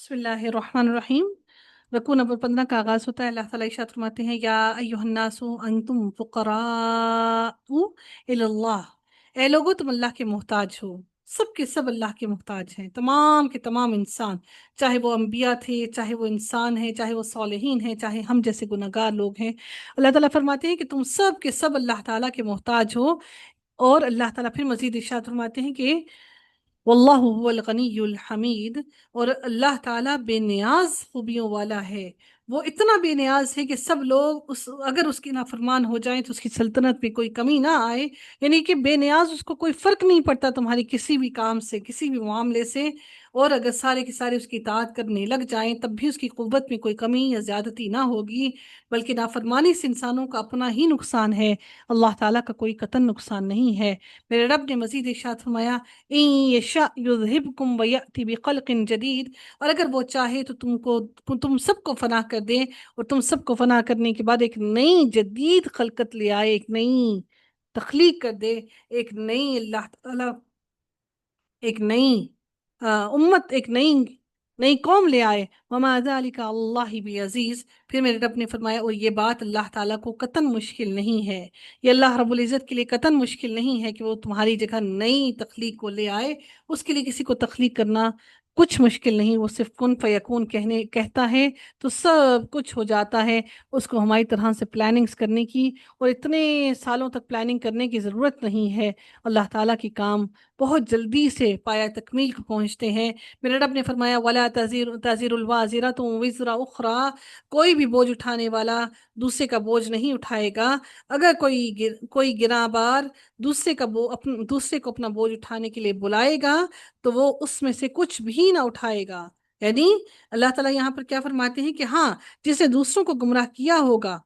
بسم اللہ الرحمن الرحیم۔ رکوع نمبر 15 کا آغاز ہوتا ہے۔ اللہ تعالیٰ ارشاد فرماتے ہیں یا ایھا الناس انتم فقراء الی اللہ، اے لوگو تم اللہ کے محتاج ہو۔ سب کے سب اللہ کے محتاج ہیں، تمام کے تمام انسان، چاہے وہ انبیاء تھے، چاہے وہ انسان ہیں، چاہے وہ صالحین ہیں، چاہے ہم جیسے گنہگار لوگ ہیں۔ اللہ تعالیٰ فرماتے ہیں کہ تم سب کے سب اللہ تعالیٰ کے محتاج ہو۔ اور اللہ تعالیٰ پھر مزید ارشاد فرماتے ہیں کہ واللہ هو الغنی الحمید، اور اللہ تعالیٰ بے نیاز خوبیوں والا ہے۔ وہ اتنا بے نیاز ہے کہ سب لوگ اگر اس کی نافرمان ہو جائیں تو اس کی سلطنت میں کوئی کمی نہ آئے، یعنی کہ بے نیاز، اس کو کوئی فرق نہیں پڑتا تمہاری کسی بھی کام سے، کسی بھی معاملے سے، اور اگر سارے کے سارے اس کی اطاعت کرنے لگ جائیں تب بھی اس کی قوت میں کوئی کمی یا زیادتی نہ ہوگی، بلکہ نافرمانی سے انسانوں کا اپنا ہی نقصان ہے، اللہ تعالیٰ کا کوئی قطعاً نقصان نہیں ہے۔ میرے رب نے مزید ارشاد فرمایا ان یشاء یذہبکم ویأتی بخلق جدید، اور اگر وہ چاہے تو تم سب کو فنا کر دے، اور تم سب کو فنا کرنے کے بعد ایک نئی جدید خلقت لے آئے، ایک نئی تخلیق کر دے، ایک نئی اللہ تعالیٰ، ایک نئی امت، ایک نئی قوم لے آئے۔ وما ذلک علی اللہ بعزیز، پھر میرے رب نے فرمایا اور یہ بات اللہ تعالیٰ کو قطعاً مشکل نہیں ہے، یہ اللہ رب العزت کے لیے قطعاً مشکل نہیں ہے کہ وہ تمہاری جگہ نئی تخلیق کو لے آئے۔ اس کے لیے کسی کو تخلیق کرنا کچھ مشکل نہیں، وہ صرف کن فیکون کہتا ہے تو سب کچھ ہو جاتا ہے۔ اس کو ہماری طرح سے پلاننگز کرنے کی اور اتنے سالوں تک پلاننگ کرنے کی ضرورت نہیں ہے۔ اللہ تعالیٰ کی کام بہت جلدی سے پایہ تکمیل کو پہنچتے ہیں۔ میرے رب نے فرمایا وَلَا تَزِرُ الْوَازِرَةُ وِزْرَ أُخْرَىٰ، کوئی بھی بوجھ اٹھانے والا دوسرے کا بوجھ نہیں اٹھائے گا۔ اگر کوئی گناہ بار دوسرے کو اپنا بوجھ اٹھانے کے لیے بلائے گا تو وہ اس میں سے کچھ بھی نہ اٹھائے گا۔ یعنی اللہ تعالیٰ یہاں پر کیا فرماتے ہیں کہ ہاں، جسے دوسروں کو گمراہ کیا ہوگا،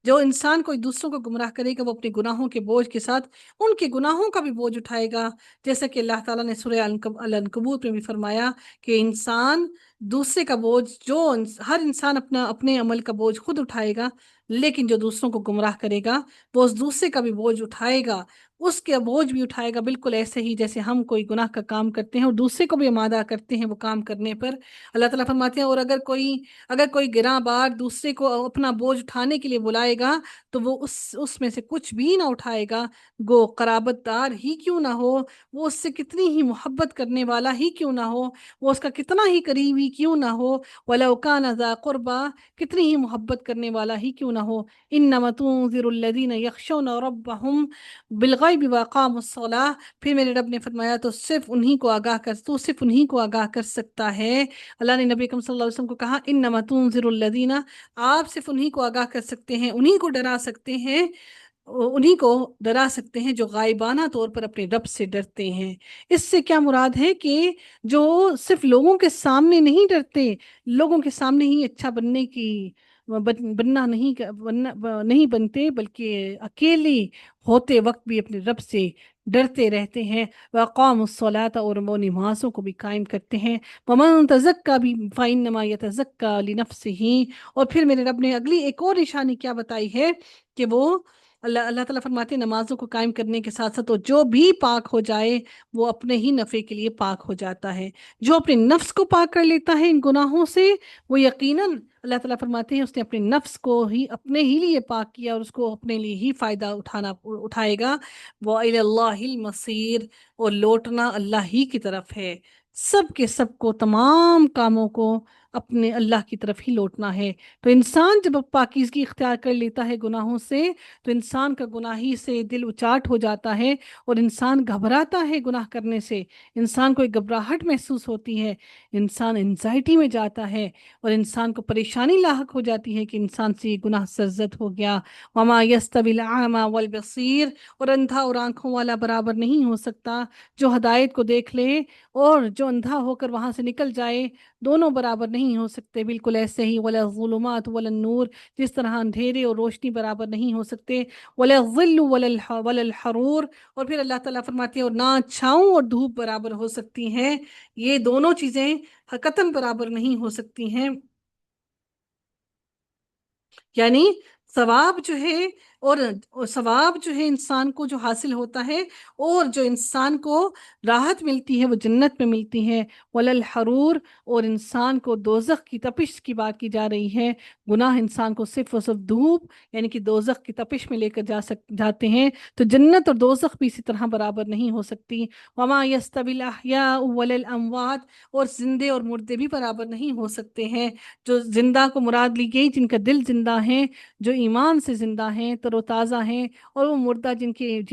جو انسان کوئی دوسروں کو گمراہ کرے گا وہ اپنے گناہوں کے بوجھ کے ساتھ ان کے گناہوں کا بھی بوجھ اٹھائے گا، جیسا کہ اللہ تعالیٰ نے سورہ العنکبوت میں بھی فرمایا کہ انسان دوسرے کا بوجھ، ہر انسان اپنے عمل کا بوجھ خود اٹھائے گا، لیکن جو دوسروں کو گمراہ کرے گا وہ اس دوسرے کا بھی بوجھ اٹھائے گا، اس کے بوجھ بھی اٹھائے گا، بالکل ایسے ہی جیسے ہم کوئی گناہ کا کام کرتے ہیں اور دوسرے کو بھی آمادہ کرتے ہیں وہ کام کرنے پر۔ اللہ تعالیٰ فرماتے ہیں اور اگر کوئی گناہ بار دوسرے کو اپنا بوجھ اٹھانے کے لیے بلائے گا تو وہ اس میں سے کچھ بھی نہ اٹھائے گا، گو قرابت دار ہی کیوں نہ ہو، وہ اس سے کتنی ہی محبت کرنے والا ہی کیوں نہ ہو، وہ اس کا کتنا ہی قریبی کیوں نہ ہو، وَلَوْ كَانَ ذَا قُرْبَىٰ، کتنی ہی محبت کرنے والا ہی کیوں نہ ہو۔ إِنَّمَا تُنذِرُ الَّذِينَ يَخْشَوْنَ رَبَّهُمْ بِالْغَيْبِ وَأَقَامُوا الصَّلَاةَ، پھر میرے رب نے فرمایا تو صرف انہی کو آگاہ کر سکتا ہے۔ اللہ نے نبی اکرم صلی اللہ علیہ وسلم کو کہا انما تنذر الذین، آپ صرف انہی کو آگاہ کر سکتے ہیں، انہی کو ڈرا سکتے ہیں جو غائبانہ طور پر اپنے رب سے ڈرتے ہیں۔ اس سے کیا مراد ہے کہ جو صرف لوگوں کے سامنے نہیں ڈرتے، لوگوں کے سامنے ہی اچھا نہیں بنتے، بلکہ اکیلے ہوتے وقت بھی اپنے رب سے ڈرتے رہتے ہیں۔ وَأَقَامُوا الصَّلَاةَ، اور وہ نمازوں کو بھی قائم کرتے ہیں۔ وَمَن تَزَكَّىٰ فَإِنَّمَا يَتَزَكَّىٰ لِنَفْسِهِ، اور پھر میرے رب نے اگلی ایک اور نشانی کیا بتائی ہے کہ وہ اللہ تعالیٰ فرماتے ہیں نمازوں کو قائم کرنے کے ساتھ ساتھ جو بھی پاک ہو جائے وہ اپنے ہی نفع کے لیے پاک ہو جاتا ہے۔ جو اپنے نفس کو پاک کر لیتا ہے ان گناہوں سے، وہ یقیناً اللہ تعالیٰ فرماتے ہیں اس نے اپنے نفس کو ہی اپنے ہی لیے پاک کیا اور اس کو اپنے لیے ہی فائدہ اٹھائے گا۔ وَإِلَى اللَّهِ الْمَصِيرُ، اور لوٹنا اللہ ہی کی طرف ہے۔ سب کے سب کو، تمام کاموں کو اپنے اللہ کی طرف ہی لوٹنا ہے۔ تو انسان جب پاکیزگی اختیار کر لیتا ہے گناہوں سے تو انسان کا گناہی سے دل اچاٹ ہو جاتا ہے اور انسان گھبراتا ہے گناہ کرنے سے، انسان کو ایک گھبراہٹ محسوس ہوتی ہے، انسان انزائٹی میں جاتا ہے اور انسان کو پریشانی لاحق ہو جاتی ہے کہ انسان سے یہ گناہ سرزد ہو گیا۔ وما یستوی الاعمی والبصیر، اور اندھا اور آنکھوں والا برابر نہیں ہو سکتا، جو ہدایت کو دیکھ لے اور جو اندھا ہو کر وہاں سے نکل جائے، دونوں برابر نہیں ہو سکتے۔ بالکل ایسے ہی ولا الظلمات ولا النور، جس طرح اندھیرے اور روشنی برابر نہیں ہو سکتے، ولا الظل ولا الحرور، اور پھر اللہ تعالیٰ فرماتے ہیں اور نہ چھاؤں اور دھوپ برابر ہو سکتی ہیں، یہ دونوں چیزیں قطعاً برابر نہیں ہو سکتی ہیں۔ یعنی ثواب جو ہے اور ثواب جو ہے انسان کو جو حاصل ہوتا ہے، اور جو انسان کو راحت ملتی ہے وہ جنت میں ملتی ہے۔ ولل حرور، اور انسان کو دوزخ کی تپش کی بات کی جا رہی ہے۔ گناہ انسان کو صرف اور صرف دھوپ یعنی کہ دوزخ کی تپش میں لے کر جاتے ہیں، تو جنت اور دوزخ بھی اسی طرح برابر نہیں ہو سکتی۔ وما یستوی الاحیاء والاموات، اور زندے اور مردے بھی برابر نہیں ہو سکتے ہیں۔ جو زندہ کو مراد لی گئی جن کا دل زندہ ہے، جو ایمان سے زندہ ہیں، تر و تازہ ہیں، اور وہ مردہ جن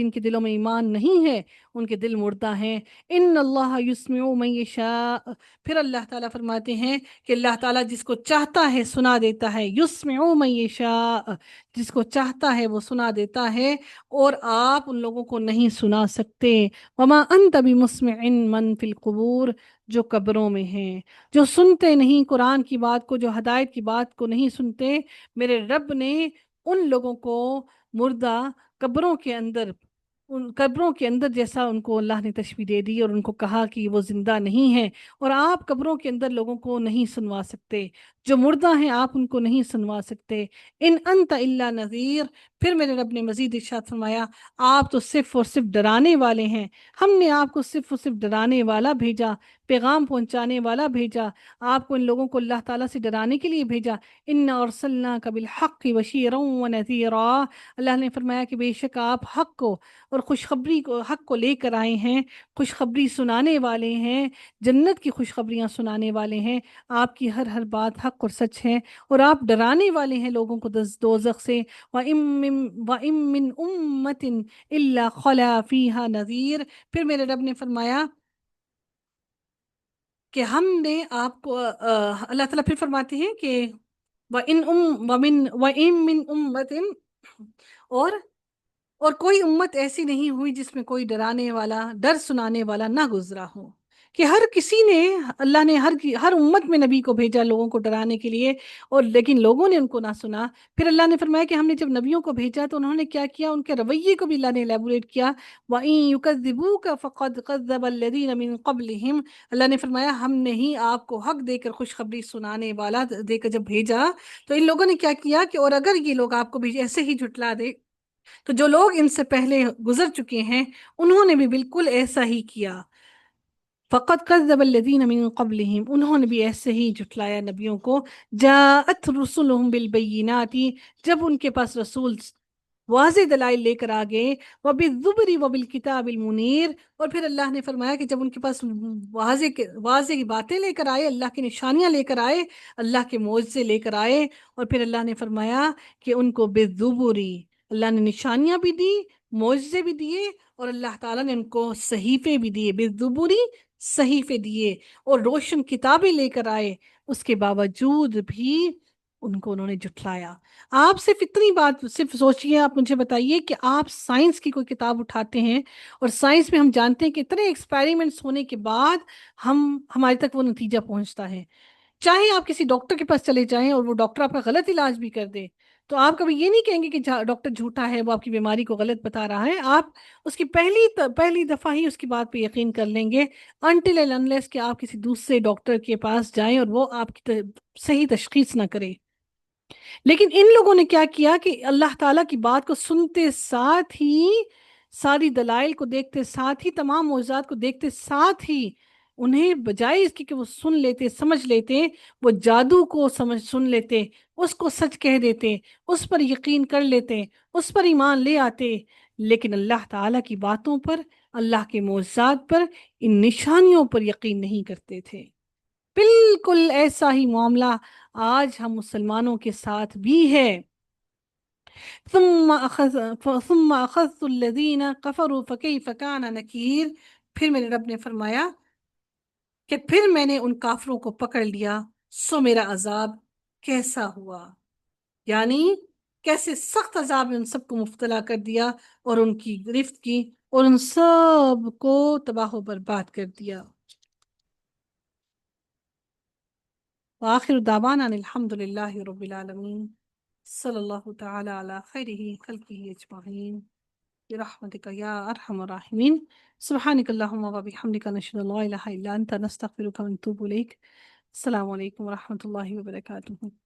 کے دلوں میں ایمان نہیں ہے، ان کے دل مردہ ہیں۔ ان اللہ یسمع من یشاء، پھر اللہ تعالیٰ فرماتے ہیں کہ اللہ تعالیٰ جس کو چاہتا ہے سنا دیتا ہے۔ یسمع من یشاء، جس کو چاہتا ہے وہ سنا دیتا ہے، اور آپ ان لوگوں کو نہیں سنا سکتے۔ وما انت بمسمع من فی القبور، جو قبروں میں ہیں، جو سنتے نہیں قرآن کی بات کو، جو ہدایت کی بات کو نہیں سنتے، میرے رب نے ان لوگوں کو مردہ قبروں کے اندر، ان قبروں کے اندر جیسا ان کو اللہ نے تشبیہ دے دی، اور ان کو کہا کہ وہ زندہ نہیں ہیں، اور آپ قبروں کے اندر لوگوں کو نہیں سنوا سکتے، جو مردہ ہیں آپ ان کو نہیں سنوا سکتے۔ ان انت الا نذیر، پھر میرے رب نے مزید ارشاد فرمایا، آپ تو صرف اور صرف ڈرانے والے ہیں، ہم نے آپ کو صرف اور صرف ڈرانے والا بھیجا، پیغام پہنچانے والا بھیجا، آپ کو ان لوگوں کو اللہ تعالیٰ سے ڈرانے کے لیے بھیجا۔ انا ارسلناک بالحق بشیرا ونذیرا، اللہ نے فرمایا کہ بے شک آپ حق کو اور خوشخبری کو، حق کو لے کر آئے ہیں، خوشخبری سنانے والے ہیں، جنت کی خوشخبریاں سنانے والے ہیں، آپ کی ہر ہر بات حق اور سچ ہے، اور آپ ڈرانے والے ہیں لوگوں کو دوزخ سے۔ وَإِن مِّنْ أُمَّةٍ إِلَّا خَلَا فِيهَا نَذِيرٌ، پھر میرے رب نے فرمایا کہ ہم نے آپ کو اللہ تعالیٰ پھر فرماتے ہیں کہ وَإِن مِّنْ أُمَّةٍ، اور اور کوئی امت ایسی نہیں ہوئی جس میں کوئی ڈرانے والا، ڈر سنانے والا نہ گزرا ہو، کہ ہر کسی نے، اللہ نے ہر امت میں نبی کو بھیجا لوگوں کو ڈرانے کے لیے، اور لیکن لوگوں نے ان کو نہ سنا۔ پھر اللہ نے فرمایا کہ ہم نے جب نبیوں کو بھیجا تو انہوں نے کیا کیا، ان کے رویے کو بھی اللہ نے ایلیبوریٹ کیا۔ وَإِن يُكَذِّبُوكَ فَقَدْ كَذَّبَ الَّذِينَ مِن قَبْلِهِمْ، اللہ نے فرمایا ہم نے ہی آپ کو حق دے کر، خوشخبری سنانے والا دے کر جب بھیجا، تو ان لوگوں نے کیا کیا کہ اور اگر یہ لوگ آپ کو بھی ایسے ہی جھٹلا دے تو جو لوگ ان سے پہلے گزر چکے ہیں انہوں نے بھی بالکل ایسا ہی کیا۔ فقط كذب الذين من قبلهم، انہوں نے بھی ایسے ہی جھٹلایا نبیوں کو۔ جاءت رسلهم بالبينات، جب ان کے پاس رسول واضح دلائل لے کر آ گئے، وبالزبر وبالکتاب المنیر، اور پھر اللہ نے فرمایا کہ جب ان کے پاس واضح باتیں لے کر آئے، اللہ کی نشانیاں لے کر آئے، اللہ کے معجزے لے کر آئے، اور پھر اللہ نے فرمایا کہ ان کو بالزبری، اللہ نے نشانیاں بھی دی، معجزے بھی دیے، اور اللہ تعالیٰ نے ان کو صحیفے بھی دیے، بالزبری صحیفے دیے، اور روشن کتابیں لے کر آئے، اس کے باوجود بھی ان کو انہوں نے جھٹلایا۔ آپ صرف اتنی بات صرف سوچئے، آپ مجھے بتائیے کہ آپ سائنس کی کوئی کتاب اٹھاتے ہیں، اور سائنس میں ہم جانتے ہیں کہ اتنے ایکسپیریمنٹس ہونے کے بعد ہمارے تک وہ نتیجہ پہنچتا ہے۔ چاہے آپ کسی ڈاکٹر کے پاس چلے جائیں اور وہ ڈاکٹر آپ کا غلط علاج بھی کر دے، تو آپ کبھی یہ نہیں کہیں گے کہ ڈاکٹر جھوٹا ہے، وہ آپ کی بیماری کو غلط بتا رہا ہے، آپ اس کی پہلی دفعہ ہی اس کی بات پہ یقین کر لیں گے، انٹل اینڈ انلیس کہ آپ کسی دوسرے ڈاکٹر کے پاس جائیں اور وہ آپ کی صحیح تشخیص نہ کرے۔ لیکن ان لوگوں نے کیا کیا کہ اللہ تعالیٰ کی بات کو سنتے ساتھ ہی، ساری دلائل کو دیکھتے ساتھ ہی، تمام معجزات کو دیکھتے ساتھ ہی، انہیں بجائے اس کی کہ وہ سن لیتے، سمجھ لیتے، وہ جادو کو سن لیتے، اس کو سچ کہہ دیتے، اس پر یقین کر لیتے، اس پر ایمان لے آتے، لیکن اللہ تعالیٰ کی باتوں پر، اللہ کے معجزات پر، ان نشانیوں پر یقین نہیں کرتے تھے۔ بالکل ایسا ہی معاملہ آج ہم مسلمانوں کے ساتھ بھی ہے۔ ثم اخذت الذین کفروا فکیف کان نکیر، پھر میرے رب نے فرمایا کہ پھر میں نے ان کافروں کو پکڑ لیا، سو میرا عذاب کیسا ہوا، یعنی کیسے سخت عذاب نے ان سب کو مبتلا کر دیا، اور ان کی گرفت کی، اور ان سب کو تباہ و برباد کر دیا۔ وآخر دعوانا الحمد للہ رب العالمین، صلی اللہ تعالی علی خیرہ خلقہ اجمعین، برحمتک یا ارحم الراحمین۔ سبحانک اللہم وبحمدک، نشہد ان لا الہ الا انت، نستغفرک ونتوب الیک۔ السلام علیکم ورحمۃ اللہ وبرکاتہ۔